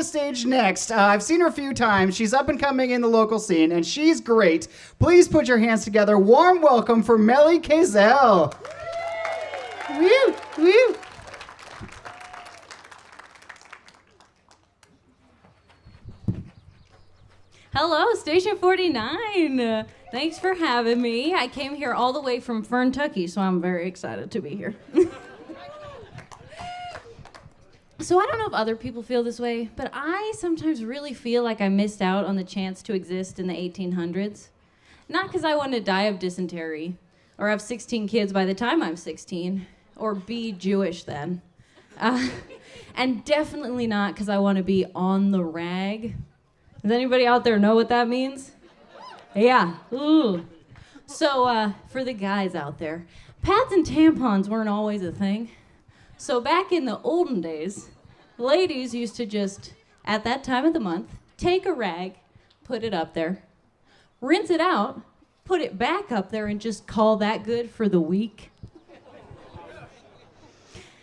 the stage next. I've seen her a few times. She's up and coming in the local scene, and she's great. Please put your hands together. Warm welcome for Melly Kazel. Woo, woo. Hello, Station 49. Thanks for having me. I came here all the way from Ferntucky, so I'm very excited to be here. So I don't know if other people feel this way, but I sometimes really feel like I missed out on the chance to exist in the 1800s. Not because I want to die of dysentery, or have 16 kids by the time I'm 16, or be Jewish then. And definitely not because I want to be on the rag. Does anybody out there know what that means? Yeah. Ooh. So for the guys out there, pads and tampons weren't always a thing. So back in the olden days, ladies used to just, at that time of the month, take a rag, put it up there, rinse it out, put it back up there, and just call that good for the week.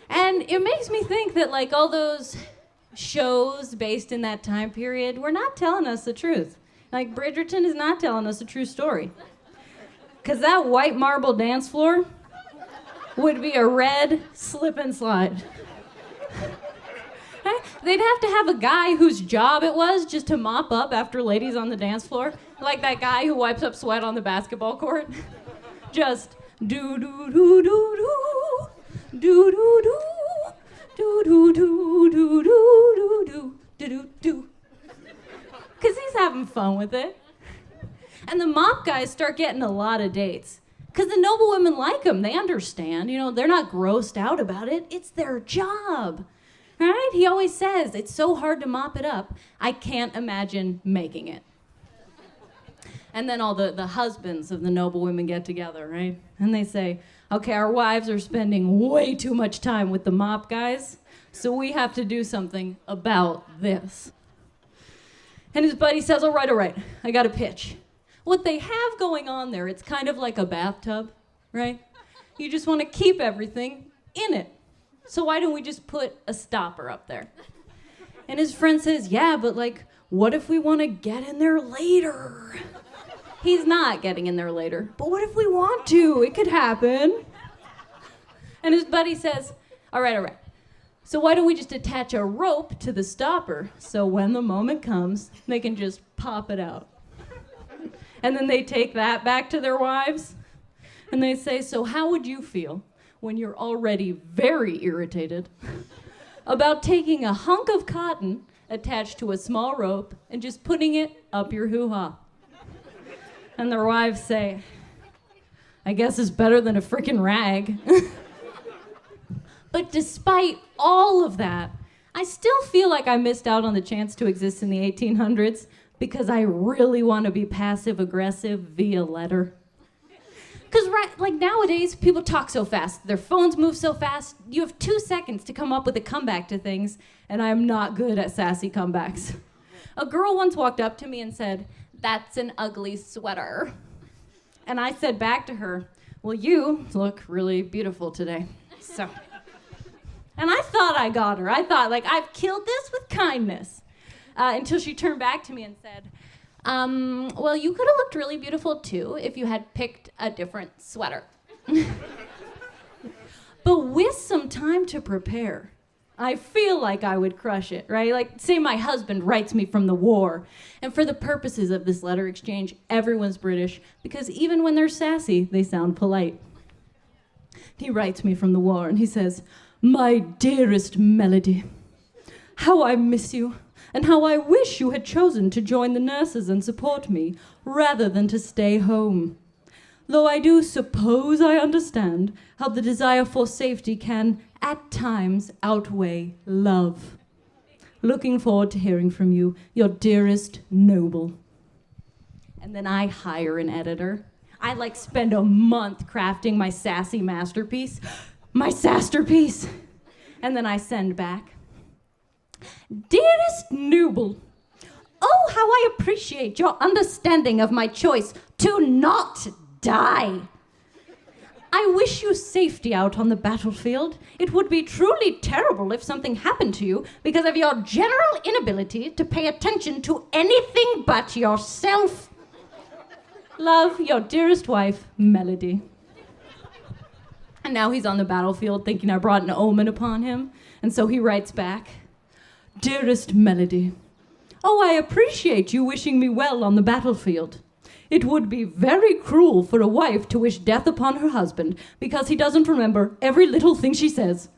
And it makes me think that like all those shows based in that time period were not telling us the truth. Like Bridgerton is not telling us a true story. Because that white marble dance floor would be a red slip and slide. They'd have to have a guy whose job it was just to mop up after ladies on the dance floor, like that guy who wipes up sweat on the basketball court. Just do do do do do do do do do do do do do do do do do. Cause he's having fun with it. And the mop guys start getting a lot of dates. Because the noble women like them. They understand. You know, they're not grossed out about it. It's their job. Right? He always says, it's so hard to mop it up, I can't imagine making it. And then all the husbands of the noble women get together, right? And they say, okay, our wives are spending way too much time with the mop guys, so we have to do something about this. And his buddy says, all right, I got a pitch. What they have going on there, it's kind of like a bathtub, right? You just want to keep everything in it. So why don't we just put a stopper up there? And his friend says, yeah, but like, what if we want to get in there later? He's not getting in there later, but what if we want to? It could happen. And his buddy says, all right. So why don't we just attach a rope to the stopper so when the moment comes, they can just pop it out. And then they take that back to their wives, and they say, so how would you feel when you're already very irritated about taking a hunk of cotton attached to a small rope and just putting it up your hoo-ha? And their wives say, I guess it's better than a freaking rag. But despite all of that, I still feel like I missed out on the chance to exist in the 1800s because I really want to be passive-aggressive via letter. Because like nowadays, people talk so fast, their phones move so fast, you have 2 seconds to come up with a comeback to things, and I am not good at sassy comebacks. A girl once walked up to me and said, that's an ugly sweater. And I said back to her, well, you look really beautiful today. So, and I thought I got her. I thought, like, I've killed this with kindness. Until she turned back to me and said, well, you could have looked really beautiful too if you had picked a different sweater. But with some time to prepare, I feel like I would crush it, right? Like, say my husband writes me from the war, and for the purposes of this letter exchange, everyone's British, because even when they're sassy, they sound polite. He writes me from the war, and he says, my dearest Melody, how I miss you. And how I wish you had chosen to join the nurses and support me, rather than to stay home. Though I do suppose I understand how the desire for safety can, at times, outweigh love. Looking forward to hearing from you, your dearest Noble. And then I hire an editor. I spend a month crafting my sassy masterpiece. My sasterpiece. And then I send back, dearest Noble, oh, how I appreciate your understanding of my choice to not die. I wish you safety out on the battlefield. It would be truly terrible if something happened to you because of your general inability to pay attention to anything but yourself. Love, your dearest wife, Melody. And now he's on the battlefield thinking I brought an omen upon him. And so he writes back, Dearest Melody, oh, I appreciate you wishing me well on the battlefield. It would be very cruel for a wife to wish death upon her husband because he doesn't remember every little thing she says,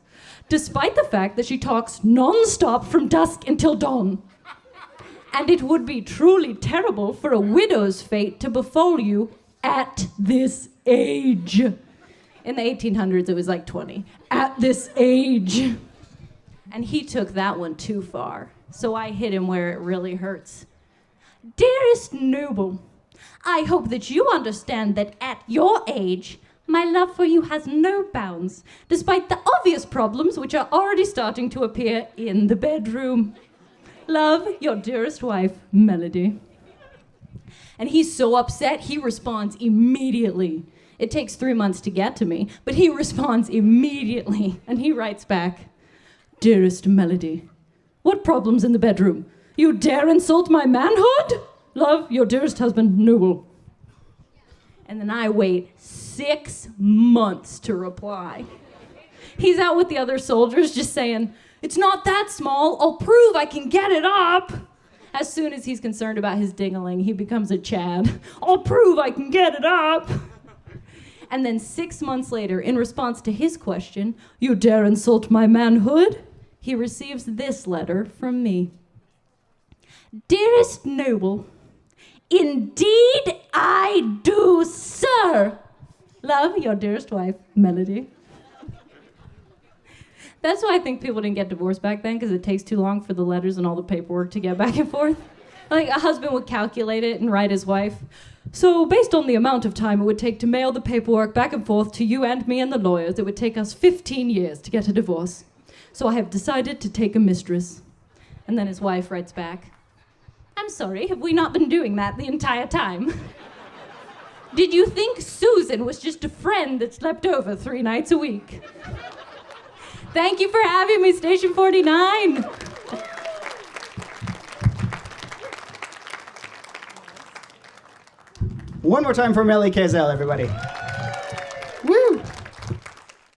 despite the fact that she talks non-stop from dusk until dawn. And it would be truly terrible for a widow's fate to befall you at this age. In the 1800s, it was like 20. At this age. And he took that one too far, so I hit him where it really hurts. Dearest Noble, I hope that you understand that at your age, my love for you has no bounds, despite the obvious problems which are already starting to appear in the bedroom. Love, your dearest wife, Melody. And he's so upset, he responds immediately. It takes 3 months to get to me, but he responds immediately. And he writes back, Dearest Melody, what problems in the bedroom? You dare insult my manhood? Love, your dearest husband, Noble. And then I wait 6 months to reply. He's out with the other soldiers just saying, it's not that small, I'll prove I can get it up. As soon as he's concerned about his ding-a-ling, he becomes a Chad. I'll prove I can get it up. And then 6 months later, in response to his question, you dare insult my manhood? He receives this letter from me. Dearest Noble, indeed I do, sir. Love, your dearest wife, Melody. That's why I think people didn't get divorced back then, because it takes too long for the letters and all the paperwork to get back and forth. Like, a husband would calculate it and write his wife, so based on the amount of time it would take to mail the paperwork back and forth to you and me and the lawyers, it would take us 15 years to get a divorce. So I have decided to take a mistress. And then his wife writes back, I'm sorry, have we not been doing that the entire time? Did you think Susan was just a friend that slept over 3 nights a week? Thank you for having me, Station 49. One more time for Melly Kazel, everybody.